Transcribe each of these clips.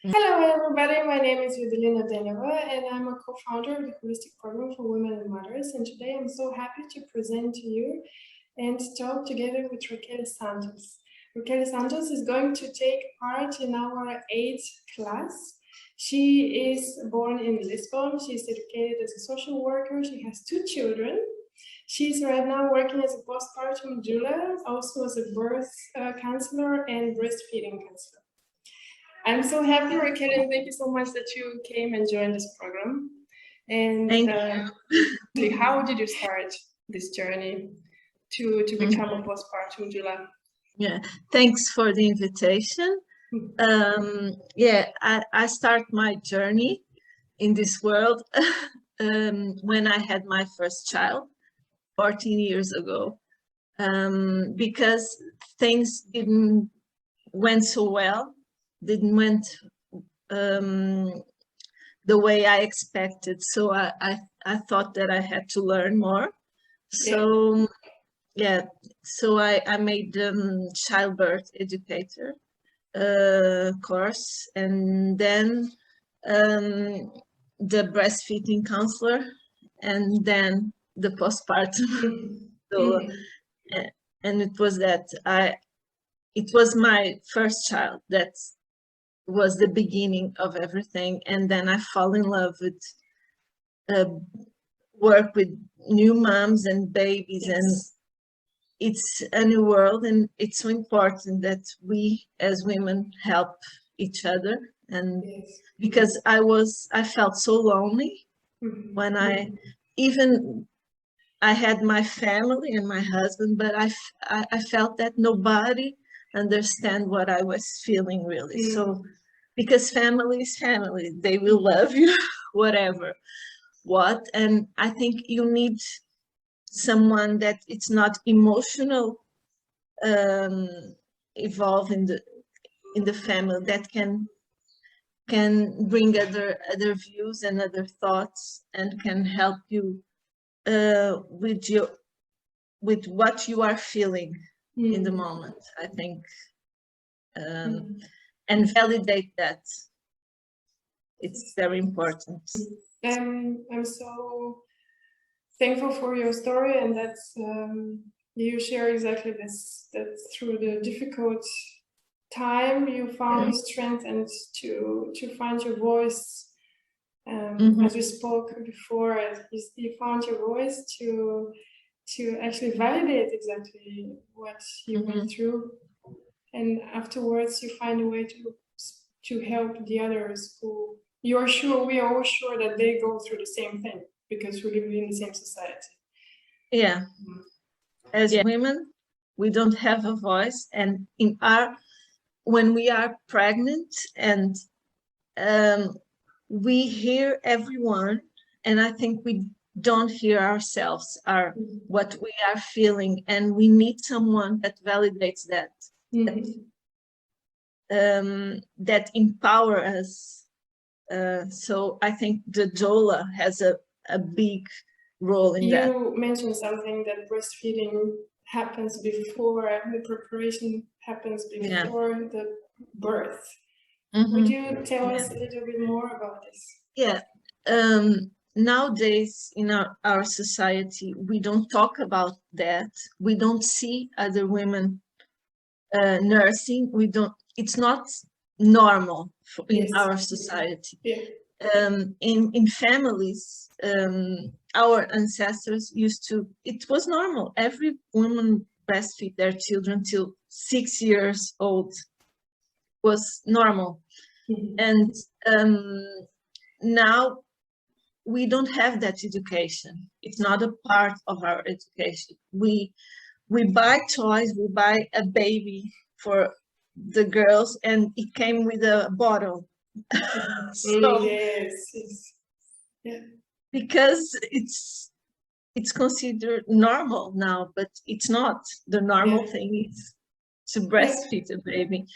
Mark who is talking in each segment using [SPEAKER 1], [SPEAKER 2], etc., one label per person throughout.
[SPEAKER 1] Hello everybody, my name is Yudilina Deneva and I'm a co-founder of the Holistic Program for Women and Mothers, and today I'm so happy to present to you and talk together with Raquel Santos. Raquel Santos is going to take part in our 8th class. She is born in Lisbon. She's educated as a social worker. She has 2 children. She's right now working as a postpartum doula, also as a birth counselor and breastfeeding counselor. I'm so happy, Raquel, and thank you so much that you came and joined this program. And how did you start this journey to become a postpartum doula?
[SPEAKER 2] Yeah, thanks for the invitation. I start my journey in this world when I had my first child 14 years ago, because things didn't went so well, didn't went the way I expected. So I thought that I had to learn more. So so I made childbirth educator course, and then the breastfeeding counselor, and then the postpartum doula. And it was that it was my first child that was the beginning of everything, and then I fall in love with work with new moms and babies, and it's a new world, and it's so important that we as women help each other. And because I felt so lonely when I had my family and my husband, but I felt that nobody understand what I was feeling really. So because family is family, they will love you whatever what, and I think you need someone that it's not emotional evolve in the family, that can bring other views and other thoughts, and can help you with what you are feeling in the moment, I think, and validate that. It's very important.
[SPEAKER 1] I'm so thankful for your story, and that's you share exactly this, that through the difficult time you found strength and to find your voice, as we spoke before, you found your voice to actually validate exactly what you went through, and afterwards you find a way to help the others who we are all sure that they go through the same thing, because we live in the same society.
[SPEAKER 2] As women, we don't have a voice, and when we are pregnant, and we hear everyone, and I think we don't hear ourselves, what we are feeling, and we need someone that validates that, that empower us. So I think the doula has a big role in that.
[SPEAKER 1] You mentioned something that breastfeeding happens before, the preparation happens before the birth. Would you tell us a little bit more about this?
[SPEAKER 2] Nowadays in our society, we don't talk about that. We don't see other women nursing. It's not normal in our society. In families, our ancestors it was normal. Every woman breastfeed their children till 6 years old, was normal. And now we don't have that education. It's not a part of our education. We buy toys, we buy a baby for the girls, and it came with a bottle. Because it's considered normal now, but it's not. The normal thing is to breastfeed a baby.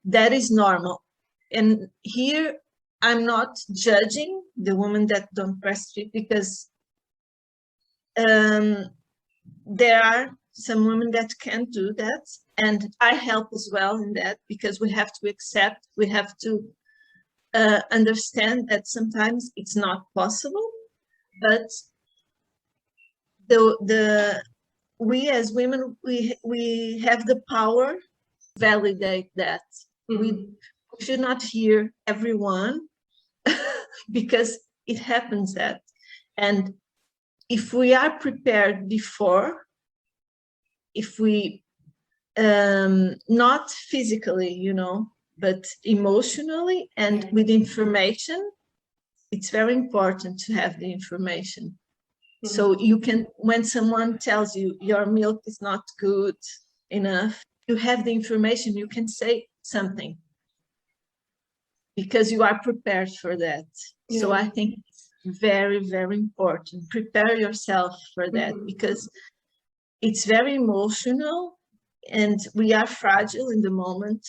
[SPEAKER 2] That is normal. And here I'm not judging the women that don't breastfeed, because there are some women that can't do that, and I help as well in that, because we have to accept, we have to understand that sometimes it's not possible, but we as women, we have the power to validate that. We should not hear everyone because it happens that. And if we are prepared before, if we, not physically, you know, but emotionally and with information, it's very important to have the information. So you can, when someone tells you your milk is not good enough, you have the information, you can say something because you are prepared for that. So I think it's very, very important. Prepare yourself for that because it's very emotional and we are fragile in the moment.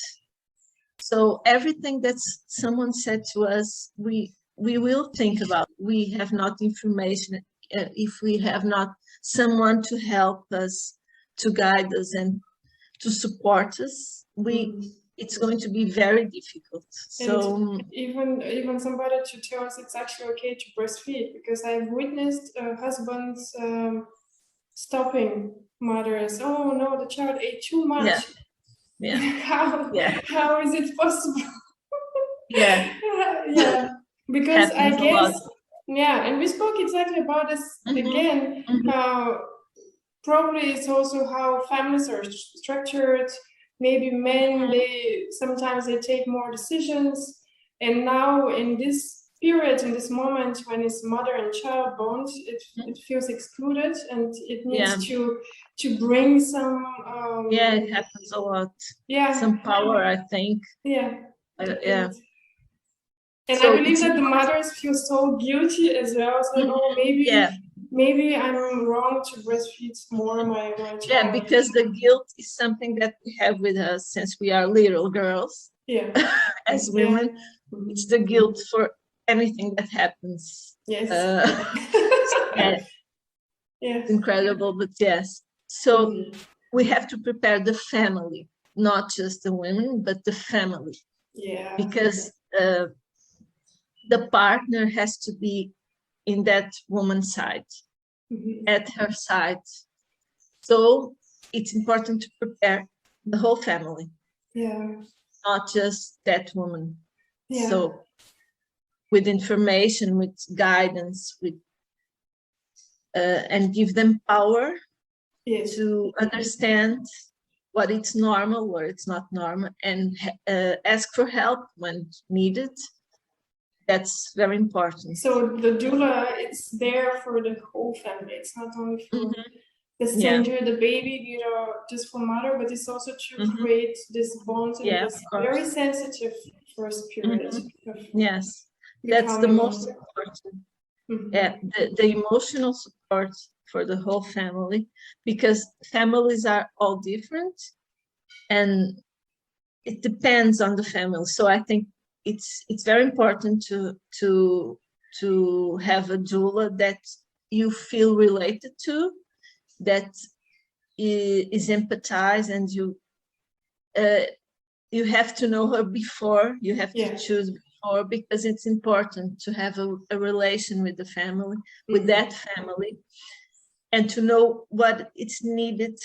[SPEAKER 2] So everything that someone said to us, we will think about. We have not information. If we have not someone to help us, to guide us and to support us, it's going to be very difficult. So
[SPEAKER 1] and even somebody to tell us it's actually okay to breastfeed, because I've witnessed husbands stopping mothers. Oh no, the child ate too much.
[SPEAKER 2] Yeah.
[SPEAKER 1] How is it possible?
[SPEAKER 2] Yeah.
[SPEAKER 1] Because
[SPEAKER 2] Happens
[SPEAKER 1] I guess and we spoke exactly about this again. Probably it's also how families are structured. Maybe men, they sometimes they take more decisions, and now in this period, in this moment when it's mother and child bond, it feels excluded, and it needs to bring some
[SPEAKER 2] it happens a lot. Some power, I think.
[SPEAKER 1] And so I believe that the mothers feel so guilty as well. So maybe I'm wrong to breastfeed more my child.
[SPEAKER 2] Yeah, because the guilt is something that we have with us since we are little girls. As women, it's the guilt for anything that happens. It's incredible, but yes. So we have to prepare the family, not just the women, but the family. Because the partner has to be in that woman's side, at her side. So it's important to prepare the whole family, not just that woman. So with information, with guidance, with and give them power to understand what it's normal, what it's not normal, and ask for help when needed. That's very important.
[SPEAKER 1] So the doula, it's there for the whole family. It's not only for the stranger, the baby, you know, just for mother, but it's also to create this bond in this very sensitive first period.
[SPEAKER 2] Yes, that's the most important. The emotional support for the whole family, because families are all different and it depends on the family. So I think it's very important to have a doula that you feel related to, that is empathized, and you have to know her before, you have to choose before, because it's important to have a relation with the family, with that family, and to know what it's needed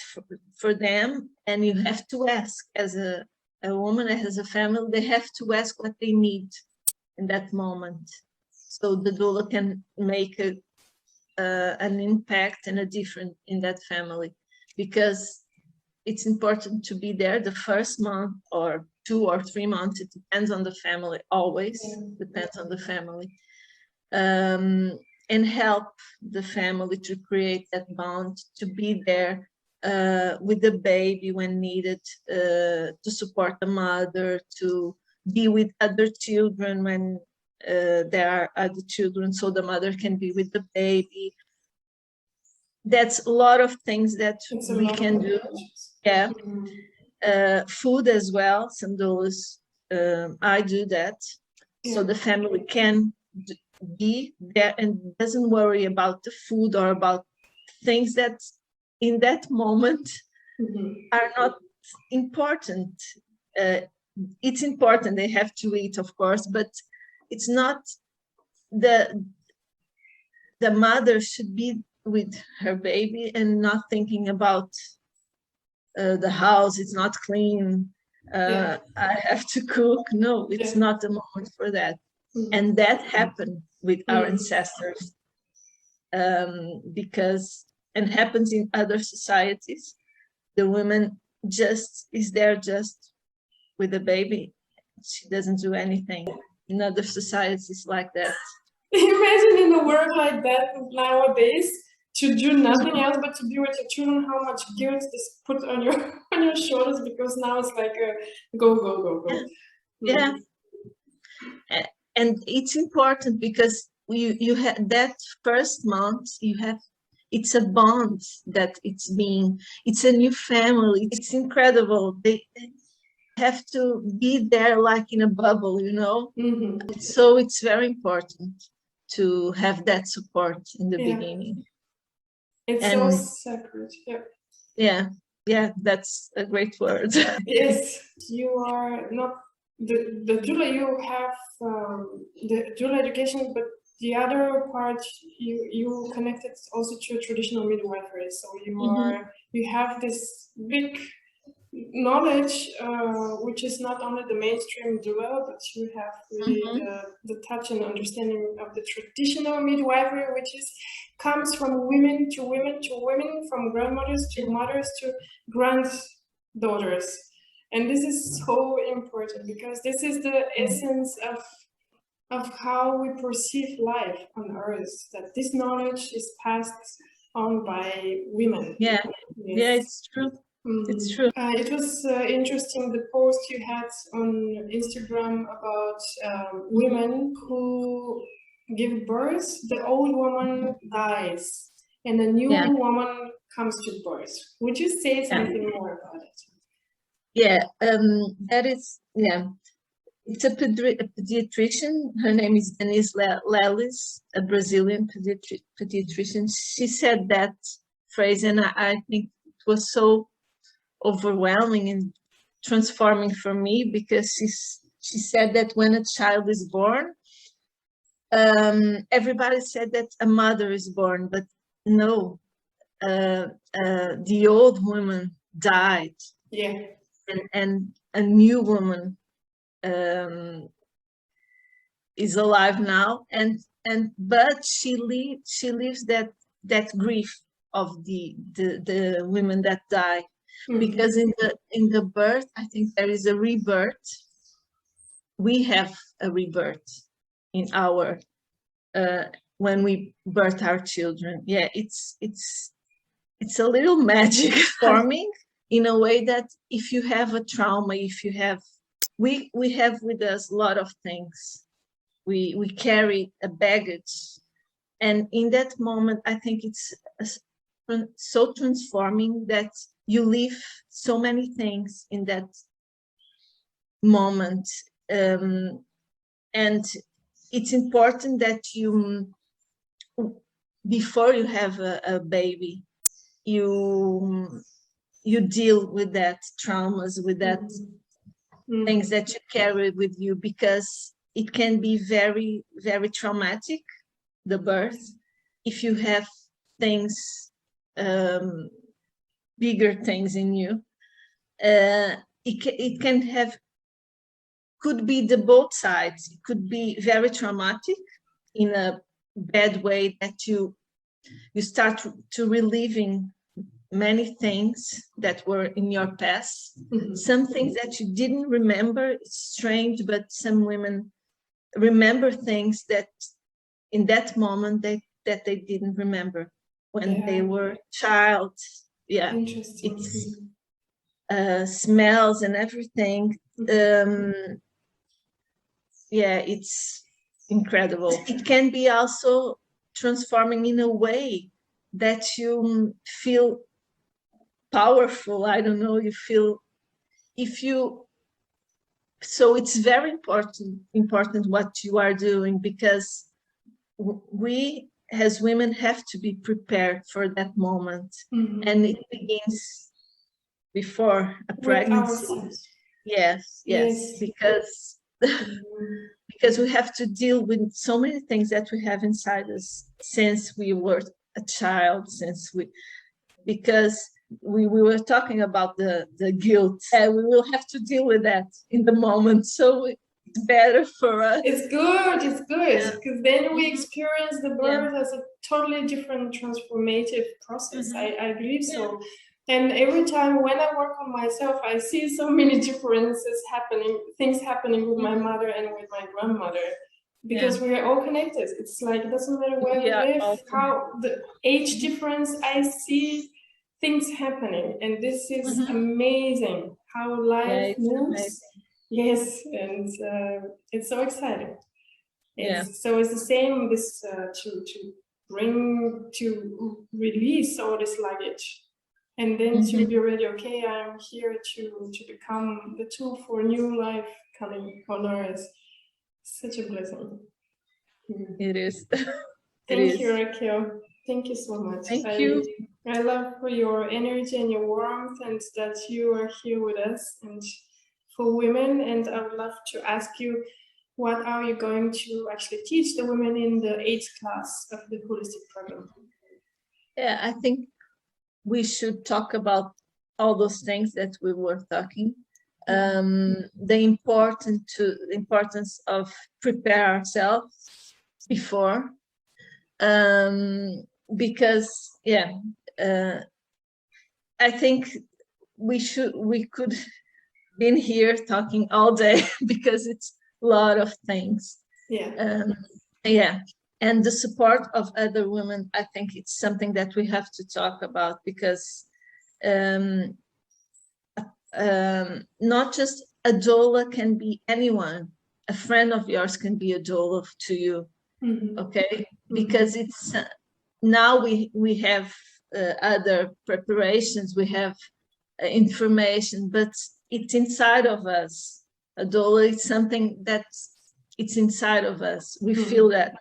[SPEAKER 2] for them. And you have to ask, as a woman, as a family, they have to ask what they need in that moment. So the doula can make an impact and a difference in that family, because it's important to be there the first month or 2 or 3 months. It depends on the family, always depends on the family. And help the family to create that bond, to be there with the baby when needed, to support the mother, to be with other children when there are other children, so the mother can be with the baby. That's a lot of things that we can do. Food as well, some doulas, I do that, so the family can be there and doesn't worry about the food or about things that in that moment are not important. It's important, they have to eat, of course, but it's not the mother should be with her baby and not thinking about the house, it's not clean, I have to cook. No, it's not the moment for that. And that happened with our ancestors, because, and happens in other societies, the woman just is there just with the baby, she doesn't do anything. In other societies like that.
[SPEAKER 1] Imagine in a world like that nowadays, to do nothing else but to be with your children, how much guilt is put on your on your shoulders, because now it's like a go, go, go, go.
[SPEAKER 2] Yeah. And it's important because you have that first month, it's a bond that it's a new family. It's incredible. They have to be there like in a bubble, you know. So it's very important to have that support in the beginning.
[SPEAKER 1] It's so sacred.
[SPEAKER 2] Yeah, that's a great word.
[SPEAKER 1] Yes, you are not the doula. You have the doula education, but the other part you connected also to traditional midwifery. So you have this big knowledge, which is not only the mainstream doula, but you have really the touch and understanding of the traditional midwifery, which comes from women to women to women, from grandmothers to mothers to granddaughters. And this is so important, because this is the essence of how we perceive life on earth, that this knowledge is passed on by women.
[SPEAKER 2] Yeah, it's true. It's true.
[SPEAKER 1] It was interesting, the post you had on Instagram about women who give birth, the old woman dies and a new woman comes to birth. Would you say something more about it?
[SPEAKER 2] Yeah, that is, it's a pediatrician. Her name is Denise Lelis, a Brazilian pediatrician. She said that phrase, and I think it was so overwhelming and transforming for me, because she said that when a child is born, everybody said that a mother is born, but no, the old woman died, and a new woman is alive now, but she lives that grief of the women that die. Because in the birth, I think there is a rebirth. We have a rebirth in our when we birth our children. Yeah, it's a little magic forming in a way that if you have a trauma, if you have, we have with us a lot of things. We carry a baggage, and in that moment, I think it's so transforming that you leave so many things in that moment, and it's important that you, before you have a baby, you deal with that traumas, with that things that you carry with you, because it can be very, very traumatic, the birth, if you have things, bigger things in you. It can have, could be the both sides. It could be very traumatic in a bad way, that you start to reliving many things that were in your past, some things that you didn't remember. It's strange, but some women remember things that in that moment that they didn't remember when they were child. It's smells and everything. It's incredible. It can be also transforming in a way that you feel powerful. I don't know, you feel, so it's very important what you are doing, because we as women have to be prepared for that moment. And it begins before a pregnancy. Yes, because because we have to deal with so many things that we have inside us since we were a child, because we were talking about the guilt. We will have to deal with that in the moment. So it's better for us.
[SPEAKER 1] It's good, because then we experience the birth as a totally different transformative process. I believe so. And every time when I work on myself, I see so many differences happening, things happening with my mother and with my grandmother, because we are all connected. It's like, it doesn't matter where we live, how the age difference, I see things happening. And this is amazing, how life moves. Yes, and it's so exciting. So it's the same, this to release all this luggage, and then to be ready. Okay, I'm here to become the tool for new life coming on earth. Such a blessing.
[SPEAKER 2] It is.
[SPEAKER 1] Thank you, Raquel. Thank you so much.
[SPEAKER 2] Thank you.
[SPEAKER 1] I love for your energy and your warmth, and that you are here with us and for women. And I would love to ask you, what are you going to actually teach the women in the 8th class of the holistic program?
[SPEAKER 2] Yeah, I think we should talk about all those things that we were talking. The importance of prepare ourselves before, because I think we could been here talking all day because it's a lot of things. And the support of other women, I think it's something that we have to talk about, because not just a doula can be anyone. A friend of yours can be a doula to you, okay? Because it's now we have other preparations, we have information, but it's inside of us. A doula is something that's inside of us. We feel that.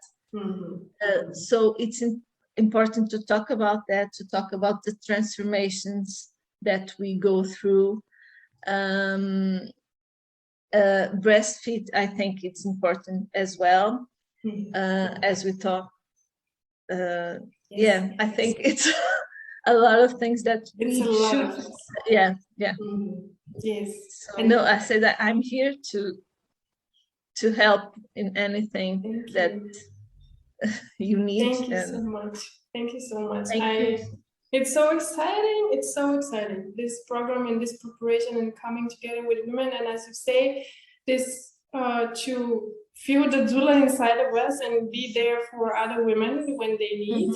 [SPEAKER 2] So it's important to talk about that, to talk about the transformations that we go through. Breastfeed, I think it's important as well, as we talk. I think it's a lot of things that we should.
[SPEAKER 1] Yes.
[SPEAKER 2] So, no, I say that I'm here to help in anything that you need.
[SPEAKER 1] Thank you so much. Thank you so much.
[SPEAKER 2] Thank you.
[SPEAKER 1] It's so exciting. It's so exciting, this program and this preparation and coming together with women. And as you say, this to feel the doula inside of us and be there for other women when they need.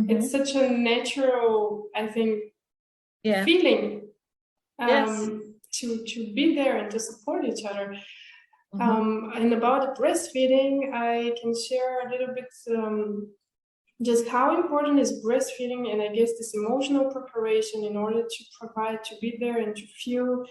[SPEAKER 1] It's such a natural, I think, feeling to be there and to support each other. And about the breastfeeding, I can share a little bit just how important is breastfeeding, and I guess this emotional preparation in order to provide, to be there and to feel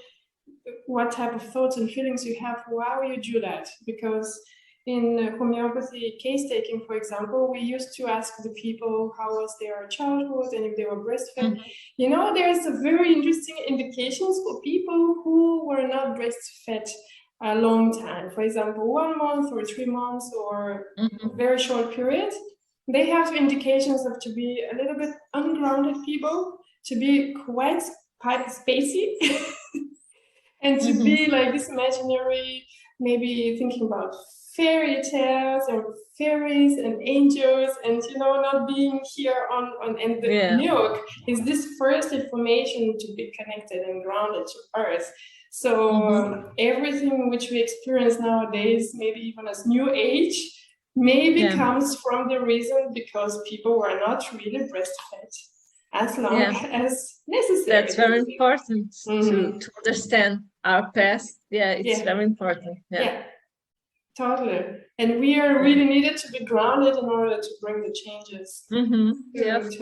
[SPEAKER 1] what type of thoughts and feelings you have while you do that. Because in homeopathy case taking, for example, we used to ask the people how was their childhood and if they were breastfed. You know, there's a very interesting indications for people who were not breastfed a long time. For example, 1 month or 3 months or a very short period. They have indications of to be a little bit ungrounded people, to be quite spacey, and to be like this imaginary, maybe thinking about fairy tales or fairies and angels, and you know, not being here on and the milk is this first information to be connected and grounded to earth. So everything which we experience nowadays, maybe even as new age, maybe comes from the reason because people were not really breastfed as long as necessary.
[SPEAKER 2] That's very important to understand our past. It's very important.
[SPEAKER 1] Totally. And we are really needed to be grounded in order to bring the changes to the earth.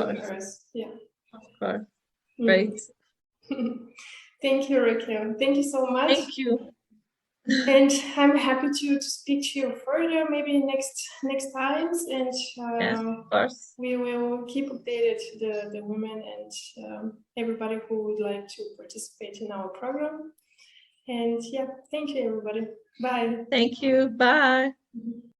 [SPEAKER 2] Of course. Great.
[SPEAKER 1] Thank you, Raquel. Thank you so much.
[SPEAKER 2] Thank you.
[SPEAKER 1] And I'm happy to speak to you further, maybe next times, and
[SPEAKER 2] of course.
[SPEAKER 1] We will keep updated the women and everybody who would like to participate in our program. And yeah, thank you, everybody. Bye.
[SPEAKER 2] Thank you. Bye.